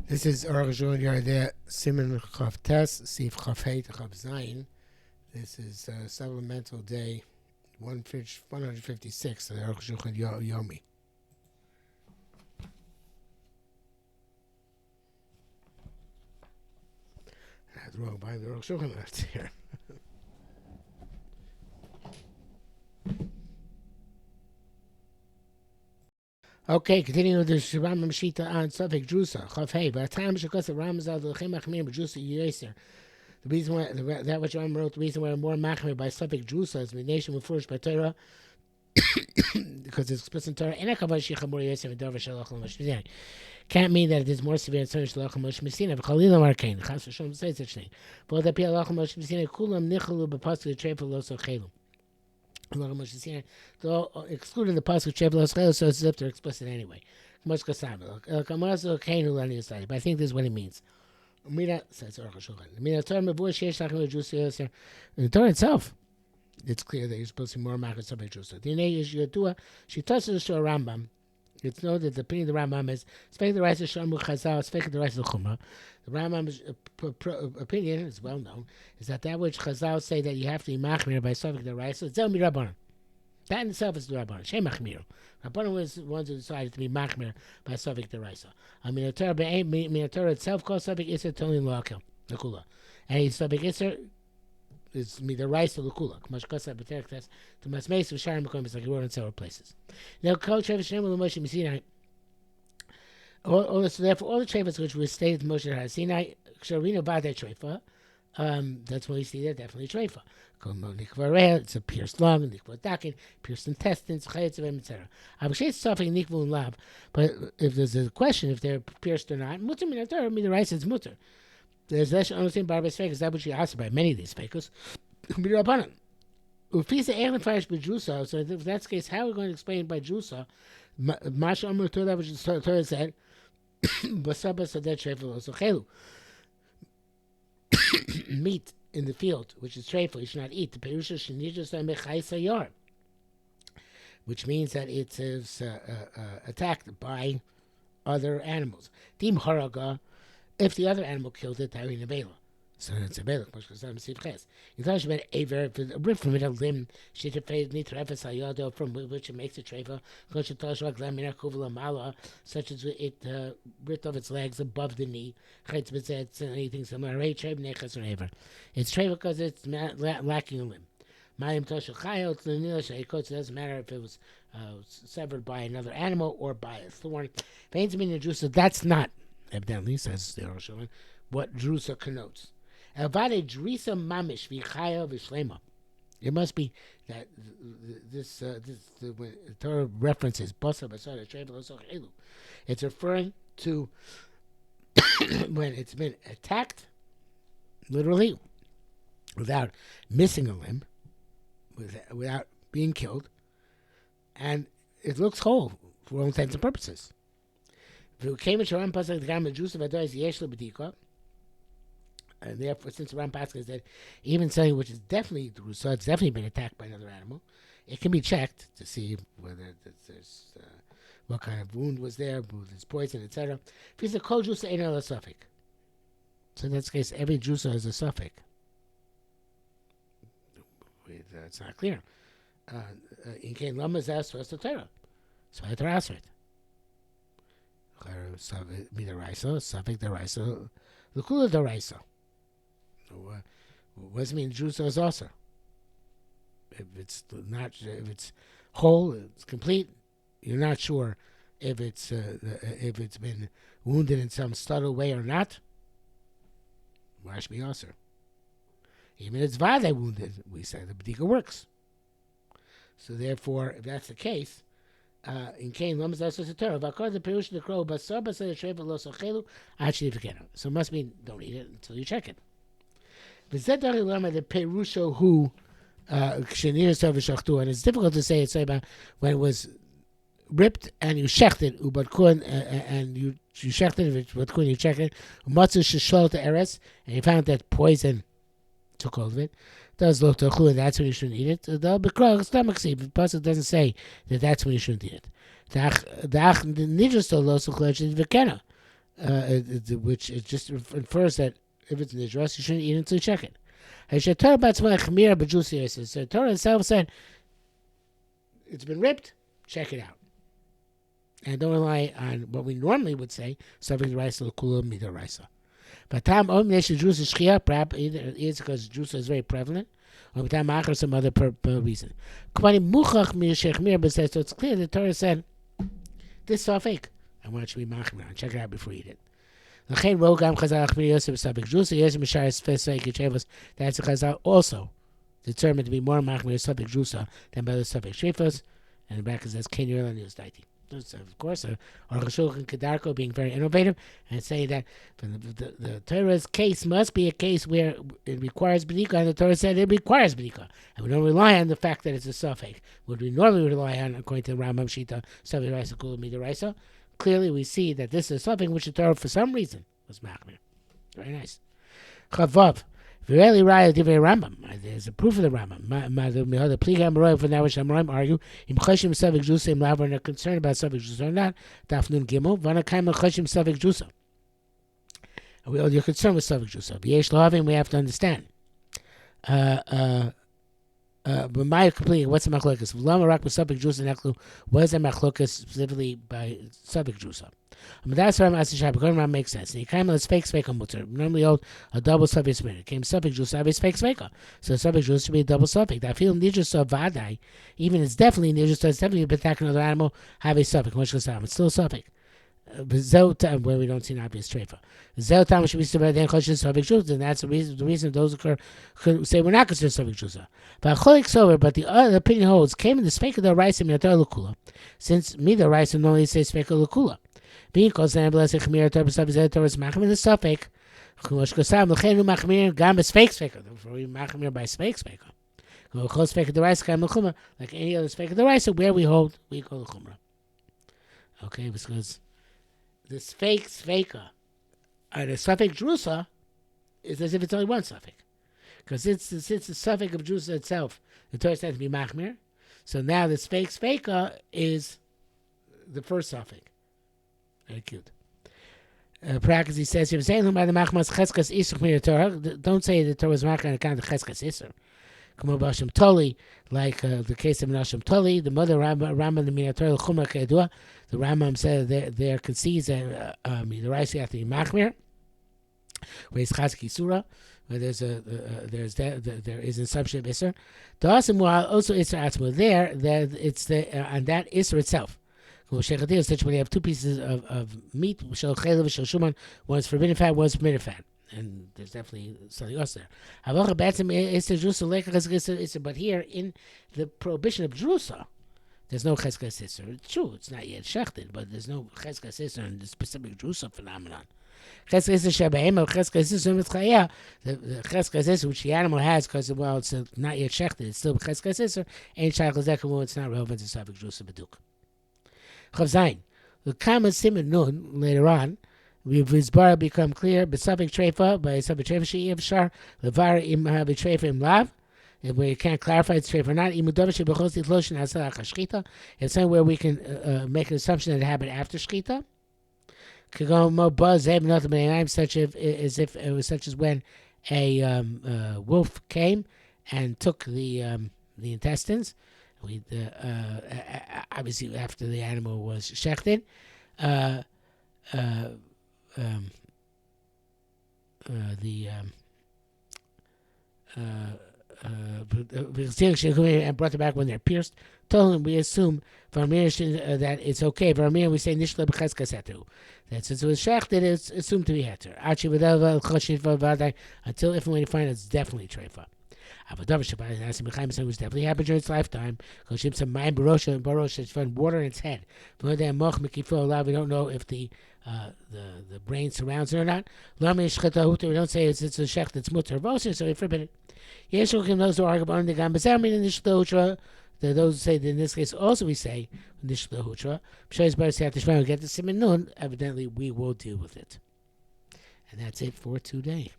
This is Arukh Yardeh Simon Chav Tes Sif Chav Hey Chav Zayin. This is Supplemental Day 156 of the HaShulchan Yomi. That's wrong by the HaShulchan left here. Okay, continuing with the Rambam Shita on Suffolk Drusa Chav Hey. By the time Shekas the Ramazal the Lechem Achmir Drusa Yeser. The reason why that which Rambam wrote, the reason why I'm more machmir by Suffolk Drusa is the nation with first by Torah, because it's explicit in Torah. Can't mean that it is more severe in Torah Shalach Moshe Messina. V'chalilam arkein. Chas v'shalom say such thing. But that Pia Shalach Moshe Messina kulam nichalu b'pasuk treif lo so chelum. Shalach Moshe Messina, though excluding the pasuk treif lo so chelum, so it's if they're explicit anyway. But I think this is what it means. Umira says Arukh HaShulchan. In the Torah itself, it's clear that you're supposed to be more machmir Suffolk Drusa. The Nei is Yadua. She touches the Rambam. It's known that the opinion of the Rambam is Spek the Rice of Shamu Chazal, Spek the Rice of Chumrah. The Rambam's opinion is well known, is that which Chazal say that you have to be machmir by Suffolk the Rice, it's Zel Mirabbanan. That in itself is the Rabbanan. Shem machmir. Rabbanan was the ones who decided to be machmir by Suffolk the Rice. I mean, the Torah itself calls Suffolk Isser Tolin Loakel, Lakula. And Suffolk Isser is the rice of Lakula. Kamashkasa B'terek to Masmeis of Sharon McCombs, like he wrote in several places. Now, Kol Trevis Shem Moshe Sinai. Therefore, all the Trefas which were stated to Moshe Har Sinai, Ksharino Bade Trefa, that's when we see that definitely Trefa. It's a pierced lung, pierced intestines, etc. But if there's a question if they're pierced or not, mutter min Torah, the rice is mutter. There's less understanding by fakers, that which you asked by many of these fakers. So if that's the case, how are we going to explain by Drusa? Masha Amr Torah, which the Torah said, meat in the field, which is treifel, you should not eat. Which means that it is attacked by other animals. Dim haraga, if the other animal killed it, so it's a belach. You talk about a rip from it, a limb, from which it makes a treifel, such as it ripped off its legs above the knee, anything similar. It's treifel because it's lacking a limb. It doesn't matter if it was severed by another animal or by a thorn. That's not, evidently, says the HaShulchan, what Drusa connotes. It must be that the Torah references it's referring to when it's been attacked, literally, without missing a limb, without being killed, and it looks whole for all intents and purposes. And therefore, since the Ram Pascha said even something which is definitely Drusa, it's definitely been attacked by another animal, it can be checked to see whether there's what kind of wound was there, whether it's poison, etc. If it's a cold Drusa, ain't a suffix. So in this case, every Drusa is a suffix. It's not clear. In Kain Lamas asked for us to Torah. So I had to answer it. Be the Raisa, suffix the Raisa, Lukula the Raisa. What does it mean Drusa is also? If it's whole, it's complete, you're not sure if it's been wounded in some subtle way or not. Why should be also? Even if it's vade wounded, we say the B'dika works. So therefore, if that's the case, in Cain, Lamas that's the Torah. According to the Perush of the Crow, Basar Basar the Trefa Lo Sochelu, actually forget it. So it must mean don't eat it until you check it. V'zedari Lama the Perusho who Kshenir Sov Shachtu, and it's difficult to say it's about when it was ripped and you shecht it, and you shecht it, if it's Badkun, you check it, Matzu Shishol to Eres, and you found that poison took hold of it. Does look to chul, that's when you shouldn't eat it. The stomach seed. The pasuk doesn't say that that's when you shouldn't eat it. which it just infers that if it's nidros, you shouldn't eat until you check it. So the Torah itself said, it's been ripped, check it out. And don't rely on what we normally would say, something raisa l'kula mida raisa. But time omnisha juice is shchia, perhaps it's because juice is very prevalent, or time achar some other reason. K'mani muchach mi shechmir, but says so it's clear the Torah said this is all fake. I want you to be machmir on. Check it out before you eat it. L'chein ro gam chazal achmir yosef sabik juice yosef mishar esfesay kichevos. That's a chazal also determined to be more machmir sabik juice than by the sabik shefos. And the back says ken yorlan yos daiti. Of course, Arukh HaShulchan Kedarko being very innovative and saying that the Torah's case must be a case where it requires B'dika, and the Torah said it requires B'dika. And we don't rely on the fact that it's a Safek. What we normally rely on, according to the Rambam Shita, Safek Raisa Kula Mida Raisa, clearly we see that this is something which the Torah, for some reason, was Machmir. Very nice. Chavav. Very raya divrei Rambam. There's a proof of the Rambam. The pliga amoraim for now which Amoraim argue. Im chashim savik jusa im lav are not concerned about savik jusa or not. Daf nun gimel vanakaim chashim savik jusa. You're concerned with savik jusa. V'yesh loving we have to understand. But my completely, what's the machlokas? Lama rak with savik jusa neklu. What is the machlokas specifically by savik jusa? That's why I'm asking Shabbat. Going makes sense. The kind of fake sveka mutter. Normally hold a double suffix minute. It came suffix juice, have a fake sveka. So suffix juice should be a double suffix. That feel nidus of vadai, even it's definitely nidus, it's definitely a attack another animal, have a suffix. It's still a suffix. Where we don't see an obvious treifa. Zel tam should be still then choshen suffix juice, and that's the reason those occur could say we're not considered suffix juice. But cholik sober, but the other opinion holds came in the speka the rice and yatar lukula, since me the rice normally says speka lukula. Because then blessed chmir Torah b'sabizet Torah is machmir the suffix. Chumash kosam l'cheinu machmir gam b'sfeik sveka. Therefore we machmir by sfeik sveka. Chos sveka the rice gam l'chumra, like any other sveka the rice, where we hold we call l'chumra. Okay, because the sfeik sveka and the suffix drusa is as if it's only one suffix. Because since the suffix of drusa itself, the Torah says to be machmir, so now the sfeik sveka is the first suffix. Very cute. Practice, he says, if saying by the machmas cheskas isur from your Torah, don't say the Torah is machmas on account of cheskas isur. Come over Hashem Toli, like the case of Hashem Toli, the mother Rambam the Minator Chumra Kedua. The Rambam said there concedes that the rice have to be machmir, where it's chazki surah, where there is an assumption of isur. The asim also isur atzmo there that it's on that isur itself. Such when you have two pieces of meat, one is forbidden fat, one is permitted fat. And there's definitely something else there. But here, in the prohibition of drusa, there's no cheskas isser. It's true, it's not yet shechted, but there's no cheskas isser in the specific drusa phenomenon. Cheskas isser shabaim, or cheskas isser mitzchaya, the cheskas isser which the animal has, because well, it's not yet shechted, it's still cheskas isser, ain't shachal it's not relevant to sabik drusa beduk. Chav Zayin, the Kama Simon Nun later on, with his bar become clear. B'savik treifa by savik treifa she'iev shar levar im b'treifa im lav. If we can't clarify it's treifa or not, imudav shebechos titlosh nasa chashchita. It's somewhere we can make an assumption that it happened after shchita. Kagom mo buzz ev nothing b'neinayim, such as if it was such as when a wolf came and took the intestines. Obviously after the animal was shechted, and brought them back when they're pierced. Told him we assume that it's okay. We say nishla b'cheskas. That since it was shechted, it's assumed to be heter. Until if and when you find it's definitely treifa. Was definitely happened during its lifetime. It's found water in its head. We don't know if the brain surrounds it or not. We don't say it's a shech that's mutter vosir, so we forbid it. Those who argue on the gambazam in the those who say that in this case also we say nishla hutra. We get the siman nun. Evidently, we will deal with it, and that's it for today.